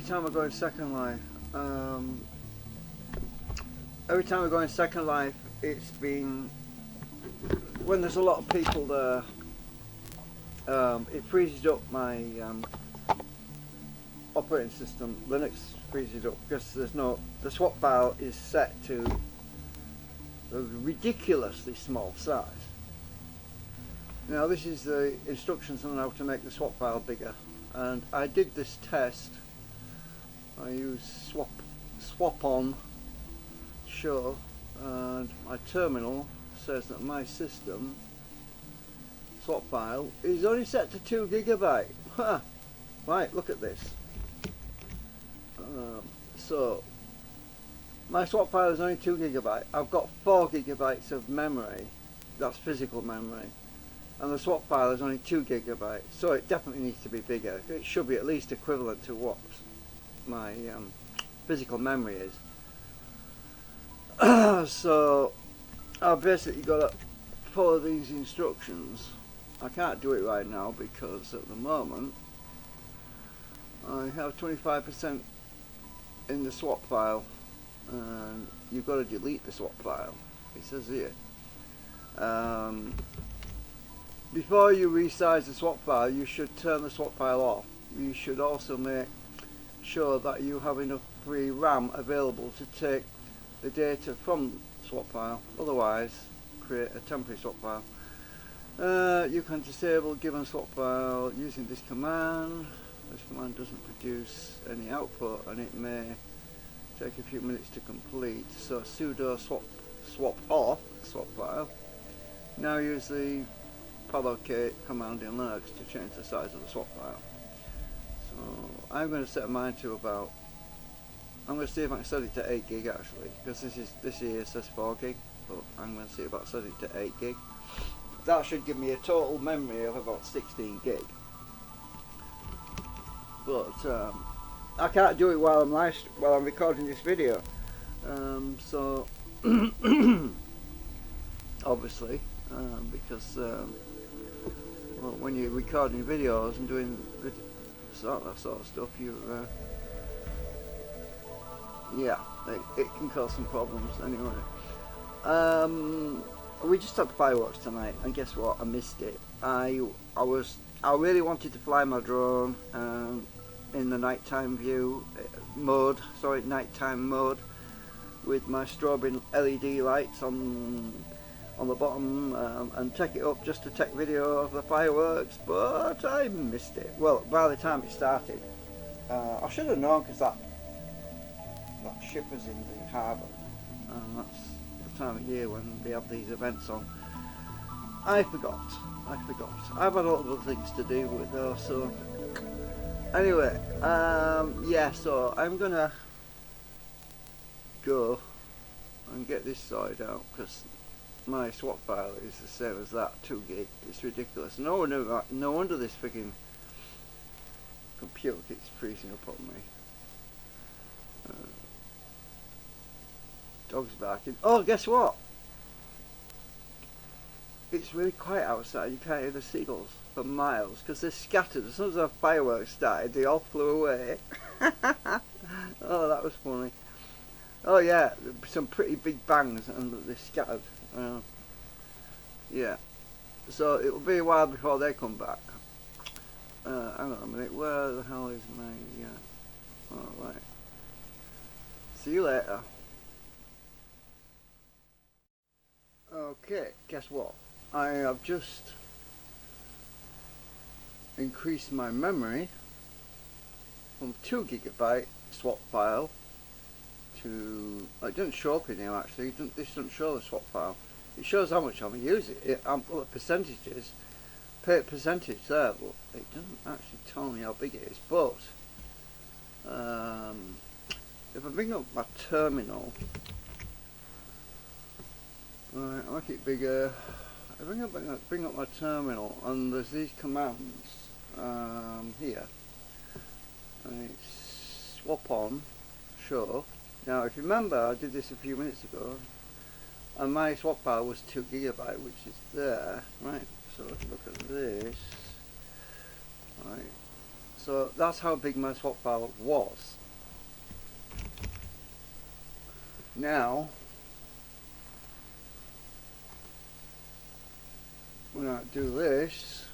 every time I go in Second Life, every time I go in Second Life, it's been, when there's a lot of people there, it freezes up my operating system. Linux freezes up because there's no, the swap file is set to a ridiculously small size. Now this is the instructions on how to make the swap file bigger, and I did this test. I used swap on show, and my terminal says that my system swap file is only set to 2 GB. Right, look at this. So my swap file is only 2 GB. I've got 4 GB of memory, that's physical memory, and the swap file is only 2 GB, so it definitely needs to be bigger. It should be at least equivalent to what my physical memory is. So I've basically got to follow these instructions. I can't do it right now because at the moment I have 25% in the swap file, and you've got to delete the swap file. It says here, before you resize the swap file, you should turn the swap file off. You should also make sure that you have enough free RAM available to take the data from the swap file. Otherwise, create a temporary swap file. You can disable given swap file using this command. This command doesn't produce any output, and it may take a few minutes to complete. So sudo swap off swap file. Now use the pallocate command in Linux to change the size of the swap file. So I'm going to set mine to about, I'm going to see if I can set it to 8 gig actually, because this here says 4 gig, but I'm going to see about setting it to 8 gig. That should give me a total memory of about 16 gig. But I can't do it while I'm recording this video. So obviously, because well, when you're recording videos and doing that sort of stuff, yeah, it can cause some problems anyway. We just had fireworks tonight, and guess what? I missed it. I really wanted to fly my drone in the nighttime nighttime mode, with my strobing LED lights on the bottom, and take it up just to take video of the fireworks, but I missed it. Well, by the time it started, I should have known, because that ship was in the harbour, and that's the time of year when they have these events on. I forgot. I've had a lot of other things to do with those, so anyway, yeah, so I'm gonna go and get this sorted out, because my swap file is the same as that, 2 gig. It's ridiculous. No wonder this freaking computer keeps freezing up on me. Dog's barking. Oh, guess what? It's really quiet outside. You can't hear the seagulls for miles because they're scattered. As soon as the fireworks started, they all flew away. Oh, that was funny. Oh yeah, some pretty big bangs, and they're scattered. Yeah, so it will be a while before they come back. Hang on a minute. Where the hell is my? Oh, right. See you later. Okay, guess what? I have just increased my memory from 2 GB swap file to, it doesn't show up in here actually. This doesn't show the swap file. It shows how much I'm using it. Well, the percentages, percentage there, but it doesn't actually tell me how big it is. But if I bring up my terminal, right, I'll make it bigger. I bring up my terminal, and there's these commands here. And it's swap on show. Now, if you remember, I did this a few minutes ago, and my swap file was 2 GB, which is there, right? So if you look at this, right? So that's how big my swap file was. Now when I do this,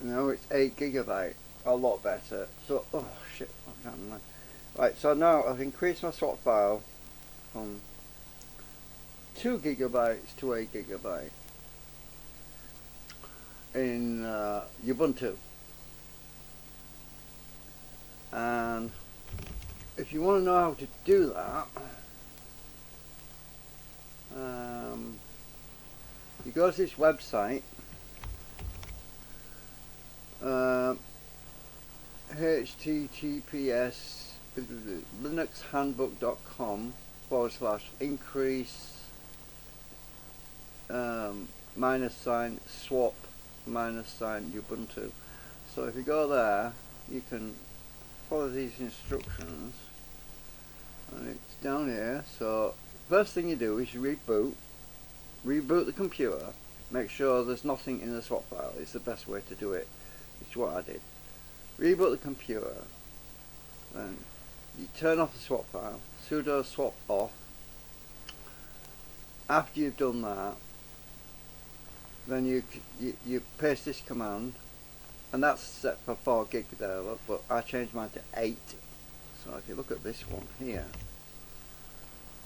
now it's 8 gigabyte, a lot better. So oh shit, I can't remember. Right, so now I've increased my swap file from 2 gigabytes to 8 gigabyte in Ubuntu. And if you want to know how to do that, you go to this website, https linuxhandbook.com/increase -swap -Ubuntu. So if you go there, you can follow these instructions, and it's down here. So first thing you do is you reboot the computer. Make sure there's nothing in the swap file. It's the best way to do it. It's what I did. Reboot the computer, then you turn off the swap file, sudo swap off. After you've done that, then you paste this command, and that's set for 4 gig there, look, but I changed mine to 8. So if you look at this one here,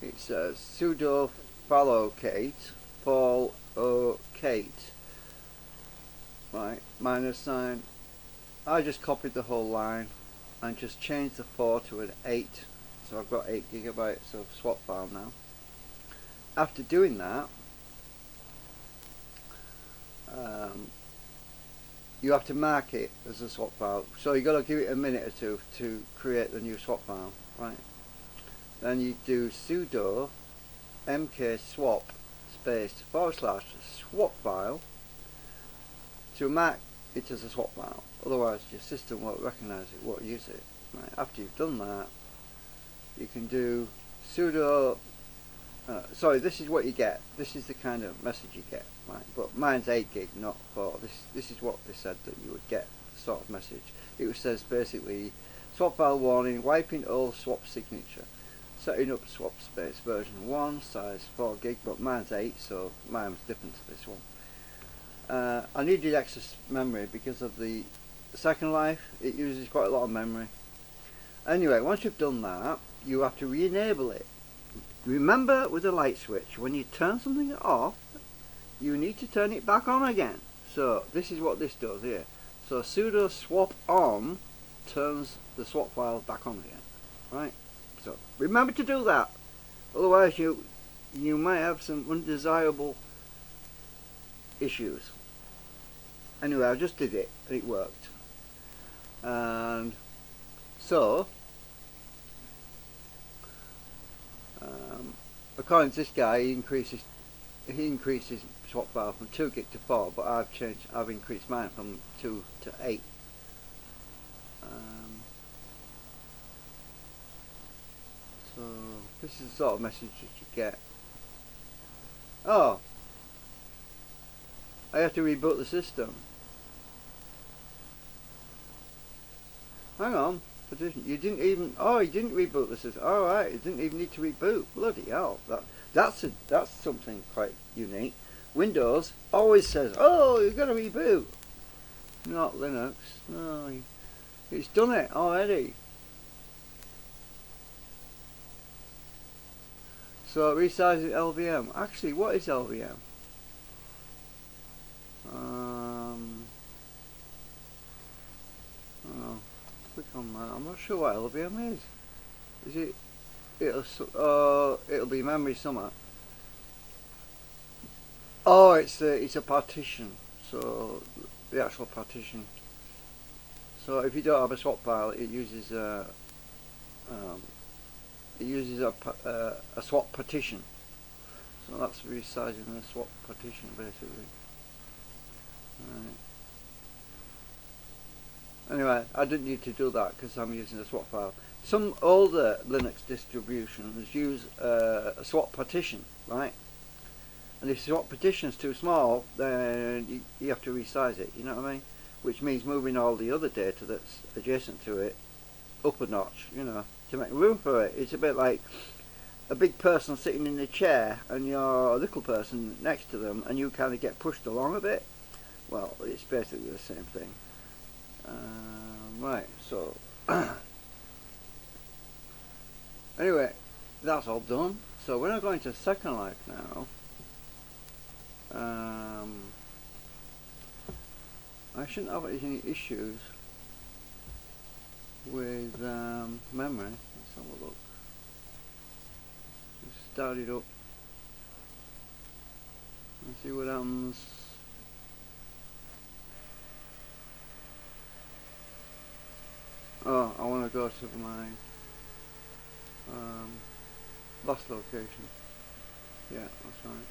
it says sudo fallocate right, -sign. I just copied the whole line and just changed the 4 to an 8, so I've got 8 gigabytes of swap file now. After doing that, you have to mark it as a swap file, so you've got to give it a minute or two to create the new swap file, right? Then you do sudo mkswap /swap file to mark it as a swap file, otherwise your system won't recognize it, won't use it. Right. After you've done that, you can do sudo sorry, this is what you get. This is the kind of message you get, right? But mine's 8 gig, not 4. This is what they said that you would get, sort of message. It says basically, swap file warning, wiping old swap signature, setting up swap space version 1, size 4 gig, but mine's 8, so mine's different to this one. I needed extra memory because of the Second Life. It uses quite a lot of memory. Anyway, once you've done that, you have to re-enable it. Remember, with a light switch, when you turn something off, you need to turn it back on again. So this is what this does here. So sudo swap on turns the swap file back on again, right? So remember to do that, otherwise you might have some undesirable issues. Anyway, I just did it and it worked. And so according to this guy, he increases swap file from 2 gig to 4, but I've increased mine from 2 to 8. So this is the sort of message that you get. Oh, I have to reboot the system. Hang on, you didn't even. Oh, you didn't reboot the system. All right, you didn't even need to reboot. Bloody hell! That's something quite unique. Windows always says, "Oh, you're gonna reboot." Not Linux. No, it's done it already. So resizing LVM. Actually, what is LVM? Oh, click on that. I'm not sure what LVM is. Is it? It'll be memory somewhere. Oh, it's a partition. So the actual partition. So if you don't have a swap file, it uses a swap partition. So that's resizing the swap partition basically. Right. Anyway, I didn't need to do that because I'm using a swap file. Some older Linux distributions use a swap partition, right? And if your partition's too small, then you have to resize it, you know what I mean? Which means moving all the other data that's adjacent to it up a notch, you know, to make room for it. It's a bit like a big person sitting in a chair and you're a little person next to them and you kind of get pushed along a bit. Well, it's basically the same thing. Right, so anyway, that's all done. So when I go into Second Life now, I shouldn't have any issues with memory. Let's have a look. Just start it up and see what happens. Oh, I want to go to my last location. Yeah, that's right.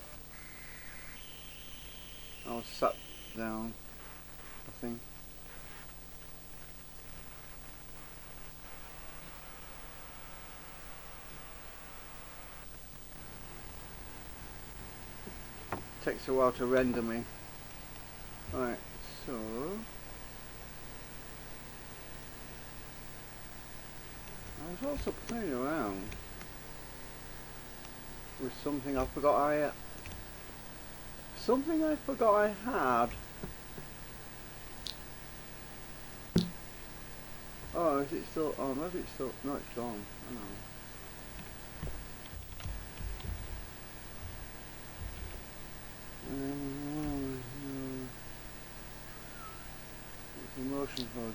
I was sat down, I think. Takes a while to render me. Right, so I was also playing around with something I forgot I had. Oh, is it still? Oh, maybe it's still. No, it's gone. I know. It's a motion HUD.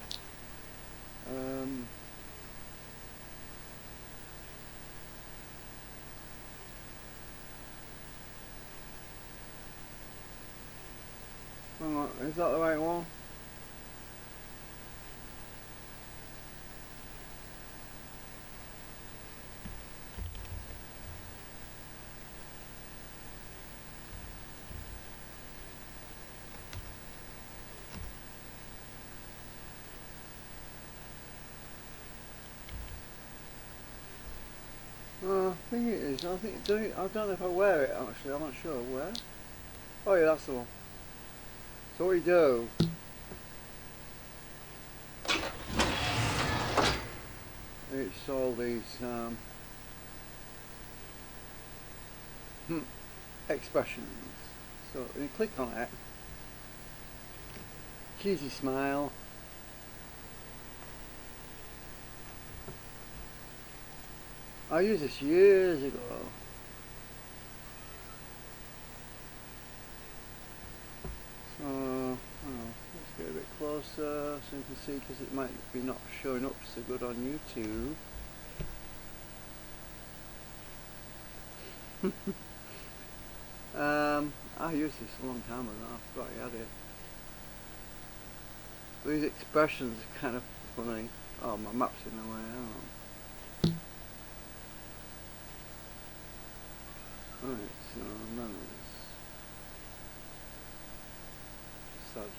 Hang on, is that the right one? I think it is. I don't know if I wear it actually. I'm not sure where. Oh yeah, that's the one. So what you do? It's all these expressions. So when you click on it, cheesy smile. I used this years ago. So, let's get a bit closer so you can see, because it might be not showing up so good on YouTube. I used this a long time ago. I forgot I had it. These expressions are kind of funny. Oh, my map's in the way. Oh. Right, so memories. Sad.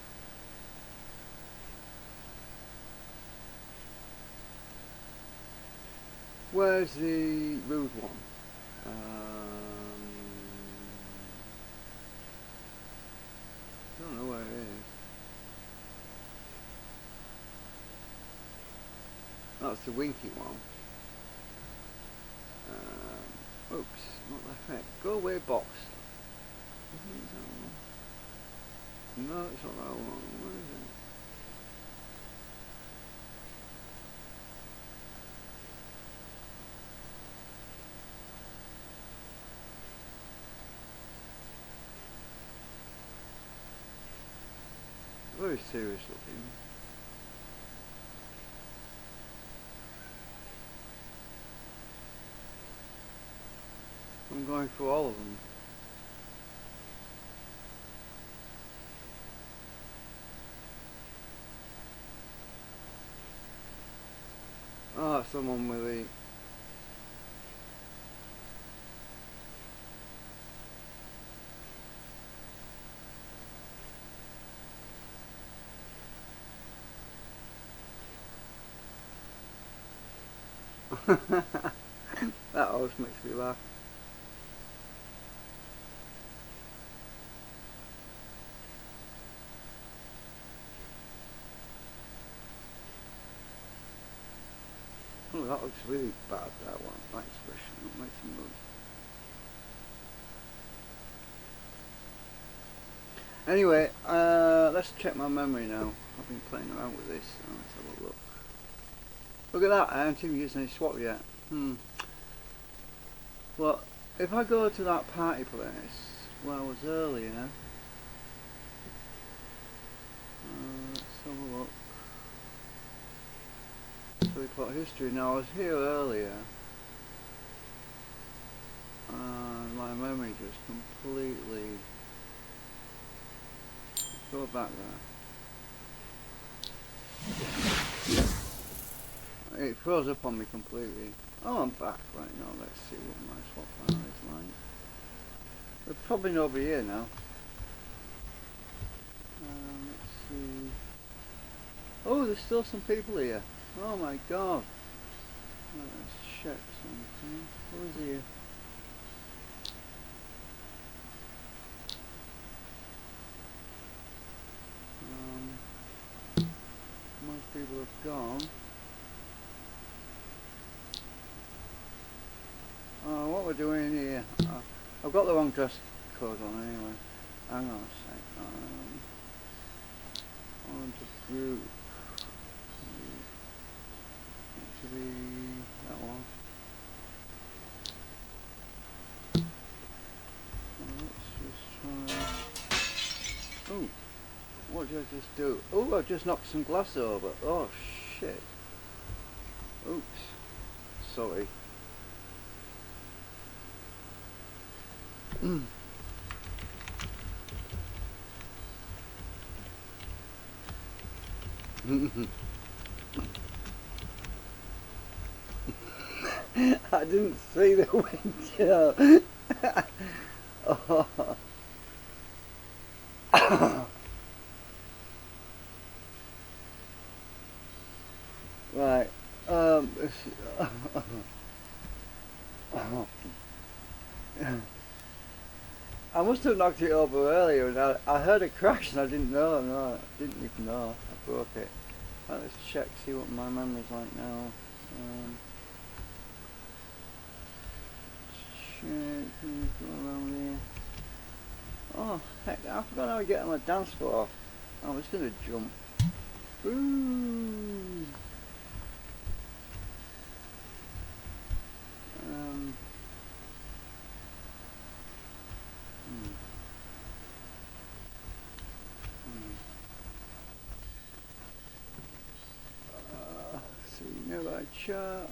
Where's the rude one? I don't know where it is. That's the winky one. Oops, not that effect. Go away, box. No, it's not that one. Where is it? Very serious looking. I'm going through all of them. Oh, that's the one with the... That always makes me laugh. Oh, that looks really bad, that one. That expression. That makes me look. Anyway, let's check my memory now. I've been playing around with this. So let's have a look. Look at that, I haven't even used any swap yet. Well, if I go to that party place where I was earlier, let's have a look. So we put history. Now I was here earlier, and my memory just completely. Let's go back there. It froze up on me completely. Oh, I'm back right now. Let's see what my swap file is like. There's probably nobody here now. Let's see. Oh, there's still some people here. Oh my god. Let's check something. Who is here? Most people have gone. What we're doing here, I've got the wrong dress code on anyway. Hang on a sec. On to group. To be that one. Let's just try. Oh, what did I just do? Oh, I just knocked some glass over. Oh shit. Oops. Sorry. I didn't see the window. Oh. Right. I must have knocked it over earlier, and I heard a crash, and I didn't know. No, I didn't even know. I broke it. Right, let's check, see what my memory's like now. Check, go around here. Oh, heck, I forgot how to get on my dance floor. I was gonna jump. Ooh. See, nearby chart.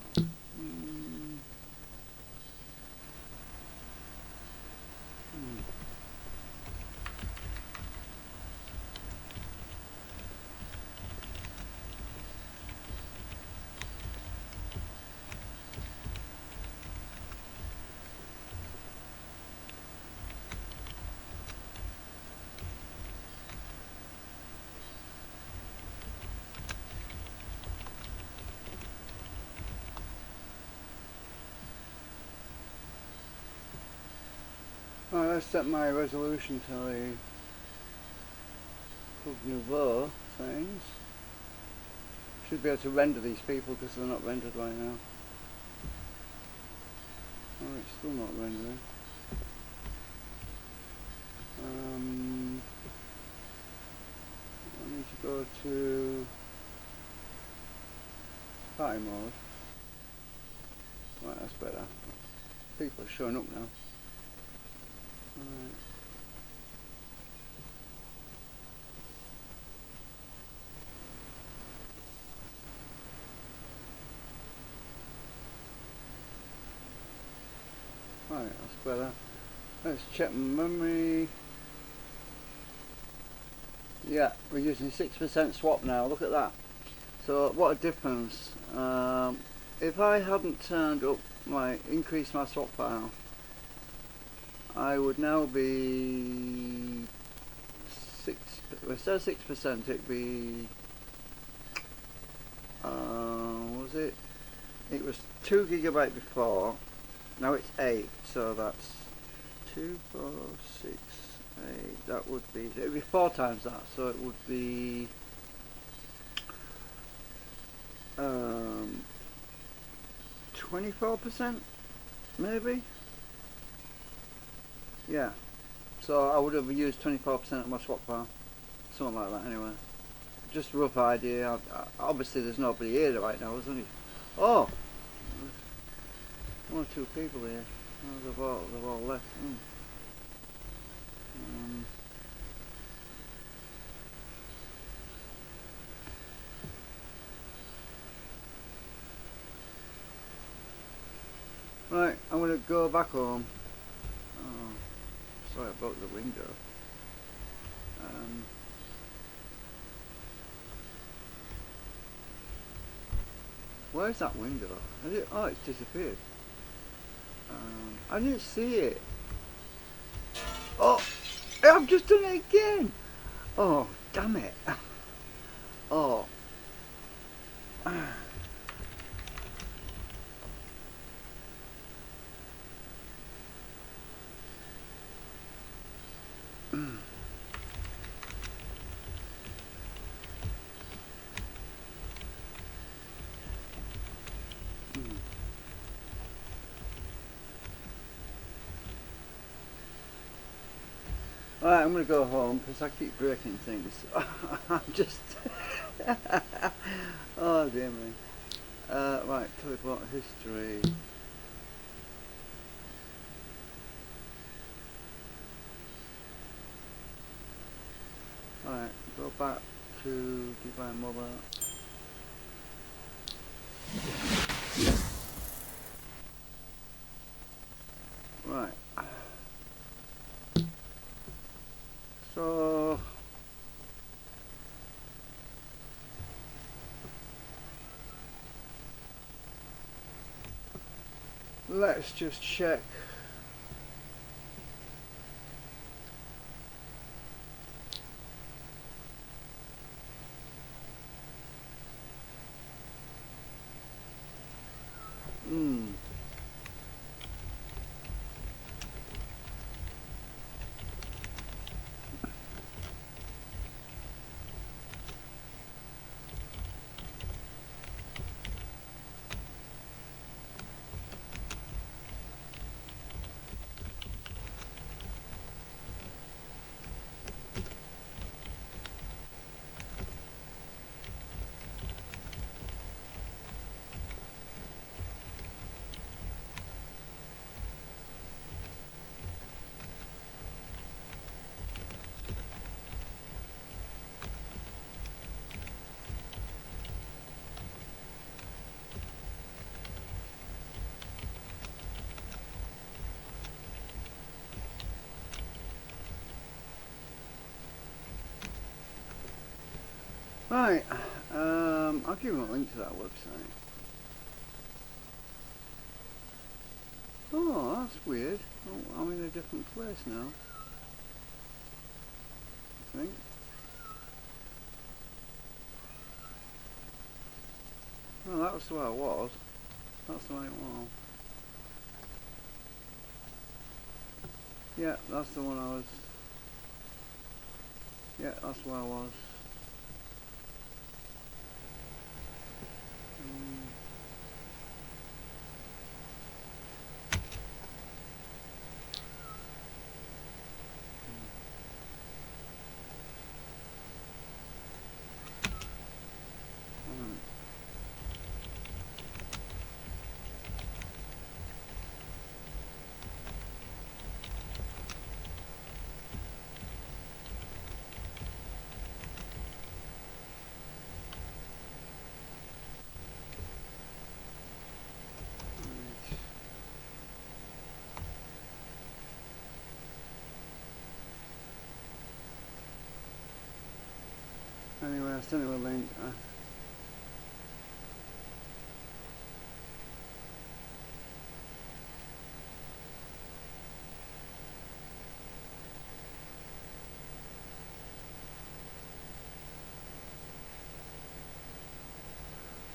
Right, let's set my resolution to the Club Nouveau things. Should be able to render these people because they're not rendered right now. Oh, it's still not rendering. I need to go to party mode. Right, that's better. People are showing up now. Right, that's better. Let's check memory. Yeah, we're using 6% swap now. Look at that. So what a difference. If I hadn't turned up increased my swap file, I would now be instead of 6%, it'd be it was 2 GB before. Now it's 8, so that's 2, 4, 6, 8. That would be, it would be 4 times that, so it would be 24%, maybe. Yeah. So I would have used 24% of my swap bar, something like that. Anyway, just a rough idea. Obviously, there's nobody here right now, isn't there? Oh, one or two people here. Oh, they've all left. Right, I'm gonna go back home. Oh, sorry, I broke the window. Where's that window? Oh, it's disappeared. I didn't see it. Oh, I've just done it again. Oh, damn it. Oh. Alright, I'm going to go home because I keep breaking things. I'm just... oh dear me. Right, teleport history. Alright, go back to Divine Mother. Right. So... let's just check. Right, I'll give you a link to that website. Oh, that's weird. Oh, I'm in a different place now, I think. Oh, that was the way I was. That's the way it was. Yeah, that's the one I was. Yeah, that's where I was. Anyway, I sent you a link.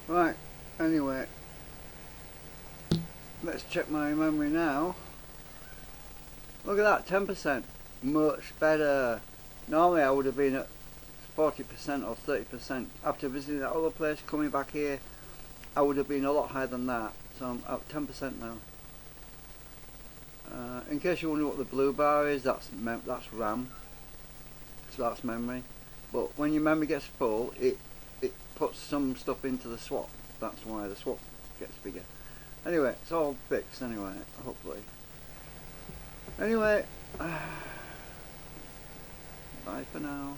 Right, anyway, let's check my memory now. Look at that, 10%. Much better. Normally I would have been at 40% or 30%. After visiting that other place, coming back here, I would have been a lot higher than that. So I'm at 10% now. In case you wonder what the blue bar is, that's RAM. So that's memory. But when your memory gets full, it puts some stuff into the swap. That's why the swap gets bigger. Anyway, it's all fixed anyway, hopefully. Anyway, bye for now.